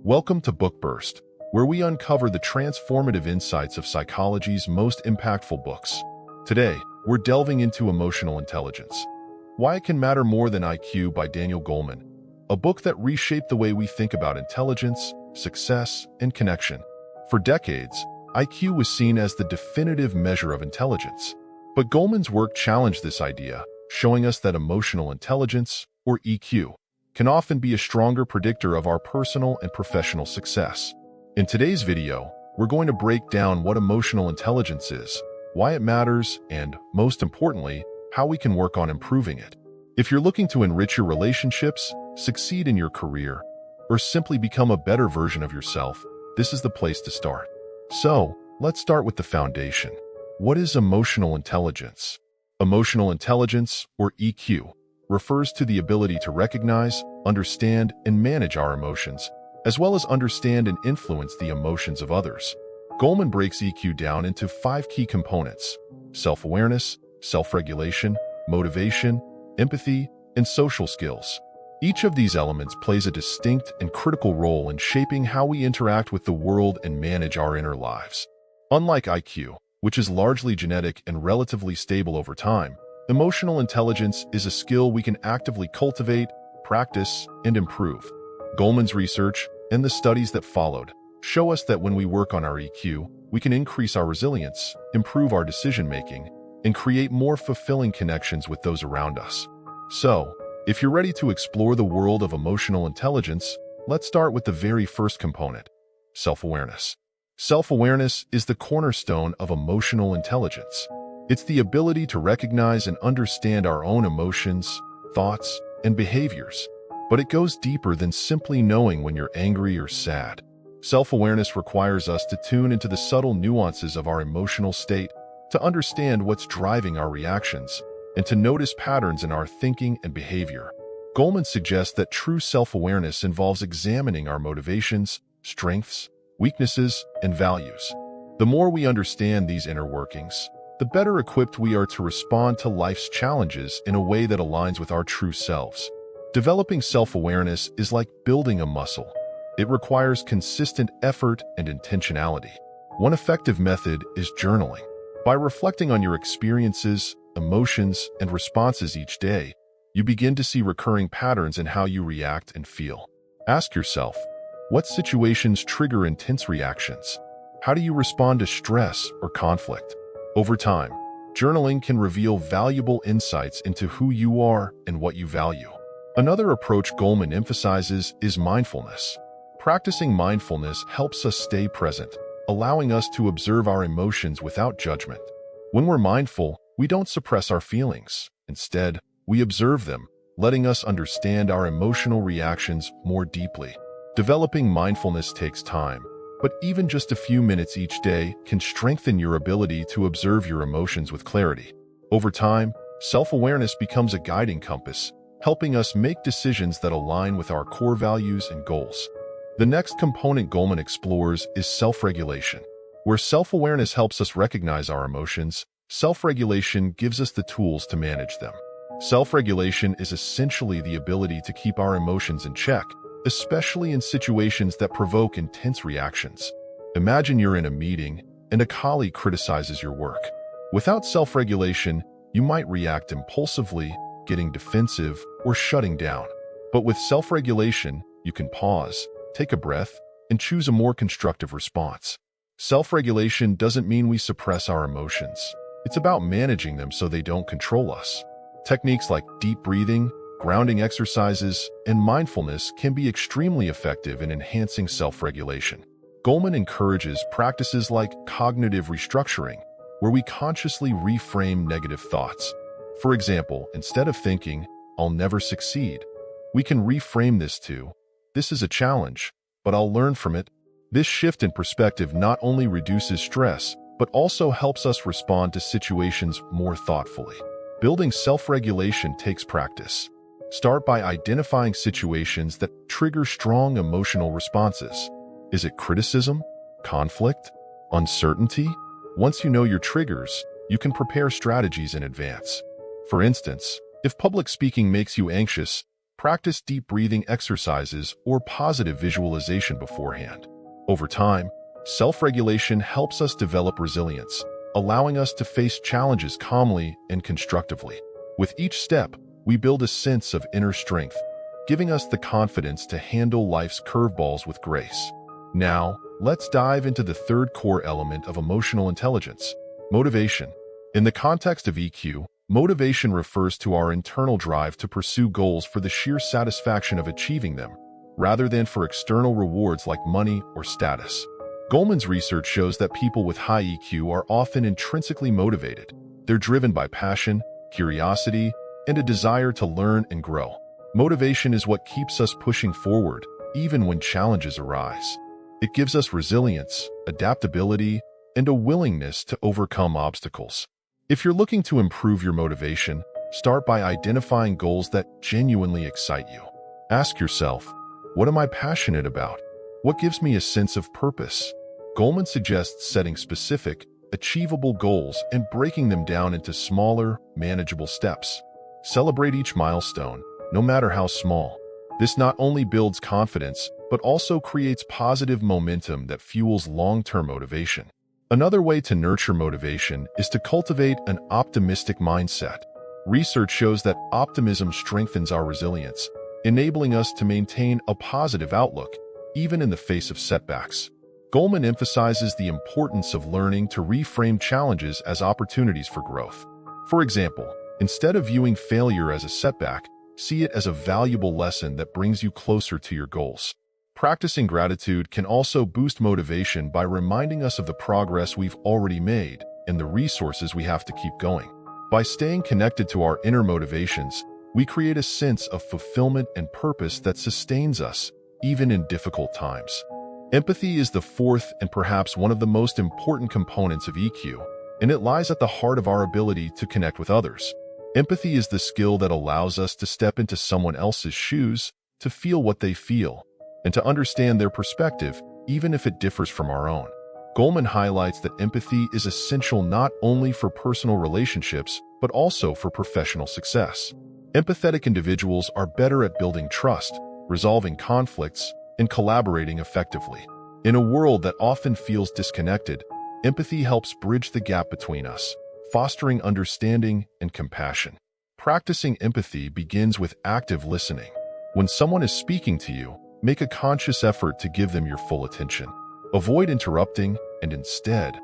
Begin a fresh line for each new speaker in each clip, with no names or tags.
Welcome to Bookburst, where we uncover the transformative insights of psychology's most impactful books. Today, we're delving into emotional intelligence. Why It Can Matter More Than IQ by Daniel Goleman, a book that reshaped the way we think about intelligence, success, and connection. For decades, IQ was seen as the definitive measure of intelligence. But Goleman's work challenged this idea, showing us that emotional intelligence, or EQ, can often be a stronger predictor of our personal and professional success. In today's video, we're going to break down what emotional intelligence is, why it matters, and, most importantly, how we can work on improving it. If you're looking to enrich your relationships, succeed in your career, or simply become a better version of yourself, this is the place to start. So, let's start with the foundation. What is emotional intelligence? Emotional intelligence, or EQ, refers to the ability to recognize, understand, and manage our emotions, as well as understand and influence the emotions of others. Goleman breaks EQ down into 5 key components: self-awareness, self-regulation, motivation, empathy, and social skills. Each of these elements plays a distinct and critical role in shaping how we interact with the world and manage our inner lives. Unlike IQ, which is largely genetic and relatively stable over time, emotional intelligence is a skill we can actively cultivate, practice, and improve. Goleman's research, and the studies that followed, show us that when we work on our EQ, we can increase our resilience, improve our decision-making, and create more fulfilling connections with those around us. So, if you're ready to explore the world of emotional intelligence, let's start with the very first component: self-awareness. Self-awareness is the cornerstone of emotional intelligence. It's the ability to recognize and understand our own emotions, thoughts, and behaviors. But it goes deeper than simply knowing when you're angry or sad. Self-awareness requires us to tune into the subtle nuances of our emotional state, to understand what's driving our reactions, and to notice patterns in our thinking and behavior. Goleman suggests that true self-awareness involves examining our motivations, strengths, weaknesses, and values. The more we understand these inner workings, the better equipped we are to respond to life's challenges in a way that aligns with our true selves. Developing self-awareness is like building a muscle. It requires consistent effort and intentionality. One effective method is journaling. By reflecting on your experiences, emotions, and responses each day, you begin to see recurring patterns in how you react and feel. Ask yourself, what situations trigger intense reactions? How do you respond to stress or conflict? Over time, journaling can reveal valuable insights into who you are and what you value. Another approach Goleman emphasizes is mindfulness. Practicing mindfulness helps us stay present, allowing us to observe our emotions without judgment. When we're mindful, we don't suppress our feelings. Instead, we observe them, letting us understand our emotional reactions more deeply. Developing mindfulness takes time, but even just a few minutes each day can strengthen your ability to observe your emotions with clarity. Over time, self-awareness becomes a guiding compass, helping us make decisions that align with our core values and goals. The next component Goleman explores is self-regulation. Where self-awareness helps us recognize our emotions, self-regulation gives us the tools to manage them. Self-regulation is essentially the ability to keep our emotions in check, especially in situations that provoke intense reactions. Imagine you're in a meeting and a colleague criticizes your work. Without self-regulation, you might react impulsively, getting defensive, or shutting down. But with self-regulation, you can pause, take a breath, and choose a more constructive response. Self-regulation doesn't mean we suppress our emotions. It's about managing them so they don't control us. Techniques like deep breathing, grounding exercises, and mindfulness can be extremely effective in enhancing self-regulation. Goleman encourages practices like cognitive restructuring, where we consciously reframe negative thoughts. For example, instead of thinking, "I'll never succeed," we can reframe this to, "This is a challenge, but I'll learn from it." This shift in perspective not only reduces stress, but also helps us respond to situations more thoughtfully. Building self-regulation takes practice. Start by identifying situations that trigger strong emotional responses. Is it criticism, conflict, uncertainty? Once you know your triggers, you can prepare strategies in advance. For instance, if public speaking makes you anxious, Practice deep breathing exercises or positive visualization beforehand. Over time, self-regulation helps us develop resilience, allowing us to face challenges calmly and constructively. With each step, we build a sense of inner strength, giving us the confidence to handle life's curveballs with grace. Now, let's dive into the third core element of emotional intelligence: motivation. In the context of EQ, motivation refers to our internal drive to pursue goals for the sheer satisfaction of achieving them, rather than for external rewards like money or status. Goleman's research shows that people with high EQ are often intrinsically motivated. They're driven by passion, curiosity, and a desire to learn and grow. Motivation is what keeps us pushing forward, even when challenges arise. It gives us resilience, adaptability, and a willingness to overcome obstacles. If you're looking to improve your motivation, start by identifying goals that genuinely excite you. Ask yourself, what am I passionate about? What gives me a sense of purpose? Goleman suggests setting specific, achievable goals and breaking them down into smaller, manageable steps. Celebrate each milestone, no matter how small. This not only builds confidence, but also creates positive momentum that fuels long-term motivation. Another way to nurture motivation is to cultivate an optimistic mindset. Research shows that optimism strengthens our resilience, enabling us to maintain a positive outlook, even in the face of setbacks. Goleman emphasizes the importance of learning to reframe challenges as opportunities for growth. For example, instead of viewing failure as a setback, see it as a valuable lesson that brings you closer to your goals. Practicing gratitude can also boost motivation by reminding us of the progress we've already made and the resources we have to keep going. By staying connected to our inner motivations, we create a sense of fulfillment and purpose that sustains us, even in difficult times. Empathy is the fourth and perhaps one of the most important components of EQ, and it lies at the heart of our ability to connect with others. Empathy is the skill that allows us to step into someone else's shoes, to feel what they feel, and to understand their perspective, even if it differs from our own. Goleman highlights that empathy is essential not only for personal relationships, but also for professional success. Empathetic individuals are better at building trust, resolving conflicts, and collaborating effectively. In a world that often feels disconnected, empathy helps bridge the gap between us, fostering understanding and compassion. Practicing empathy begins with active listening. When someone is speaking to you, make a conscious effort to give them your full attention. Avoid interrupting and instead,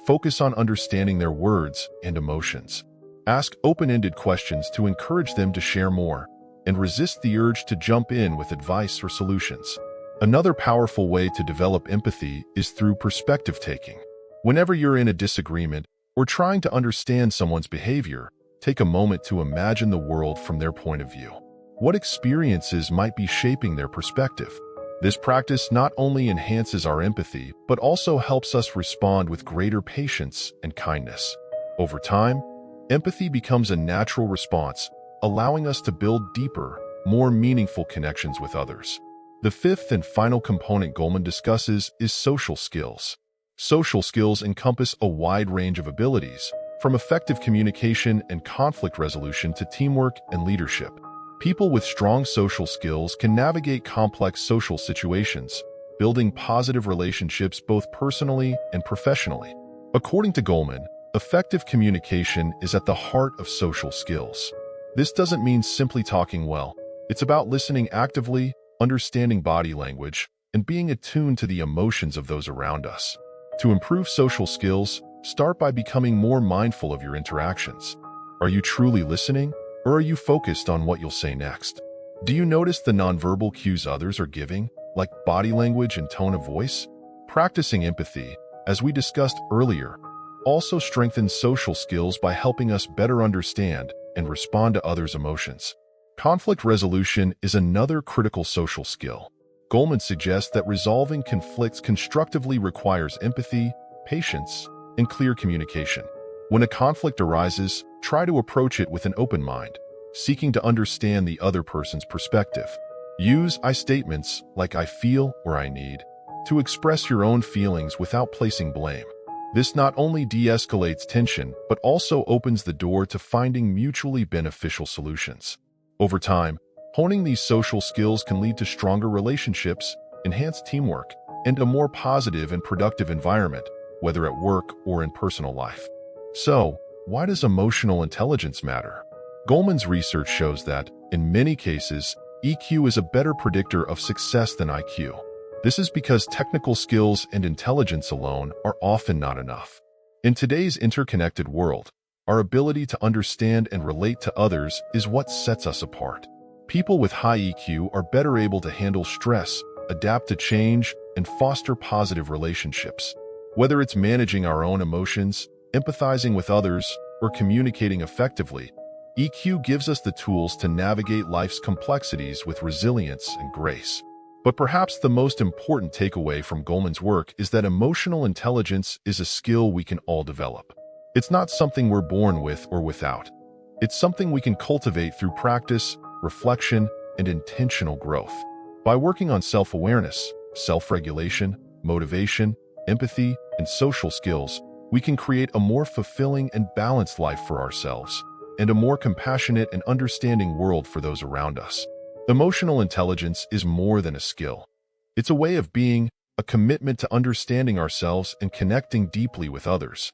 focus on understanding their words and emotions. Ask open-ended questions to encourage them to share more, and resist the urge to jump in with advice or solutions. Another powerful way to develop empathy is through perspective taking. Whenever you're in a disagreement or trying to understand someone's behavior, take a moment to imagine the world from their point of view. What experiences might be shaping their perspective? This practice not only enhances our empathy, but also helps us respond with greater patience and kindness. Over time, empathy becomes a natural response, allowing us to build deeper, more meaningful connections with others. The fifth and final component Goleman discusses is social skills. Social skills encompass a wide range of abilities, from effective communication and conflict resolution to teamwork and leadership. People with strong social skills can navigate complex social situations, building positive relationships both personally and professionally. According to Goleman, effective communication is at the heart of social skills. This doesn't mean simply talking well. It's about listening actively, understanding body language, and being attuned to the emotions of those around us. To improve social skills, start by becoming more mindful of your interactions. Are you truly listening, or are you focused on what you'll say next? Do you notice the nonverbal cues others are giving, like body language and tone of voice? Practicing empathy, as we discussed earlier, also strengthens social skills by helping us better understand and respond to others' emotions. Conflict resolution is another critical social skill. Goleman suggests that resolving conflicts constructively requires empathy, patience, and clear communication. When a conflict arises, try to approach it with an open mind, seeking to understand the other person's perspective. Use I statements like "I feel" or "I need" to express your own feelings without placing blame. This not only de-escalates tension, but also opens the door to finding mutually beneficial solutions. Over time, Honing these social skills can lead to stronger relationships, enhanced teamwork, and a more positive and productive environment, whether at work or in personal life. So, why does emotional intelligence matter? Goleman's research shows that, in many cases, EQ is a better predictor of success than IQ. This is because technical skills and intelligence alone are often not enough. In today's interconnected world, our ability to understand and relate to others is what sets us apart. People with high EQ are better able to handle stress, adapt to change, and foster positive relationships. Whether it's managing our own emotions, empathizing with others, or communicating effectively, EQ gives us the tools to navigate life's complexities with resilience and grace. But perhaps the most important takeaway from Goleman's work is that emotional intelligence is a skill we can all develop. It's not something we're born with or without. It's something we can cultivate through practice, reflection, and intentional growth. By working on self-awareness, self-regulation, motivation, empathy, and social skills, we can create a more fulfilling and balanced life for ourselves, and a more compassionate and understanding world for those around us. Emotional intelligence is more than a skill. It's a way of being, a commitment to understanding ourselves and connecting deeply with others.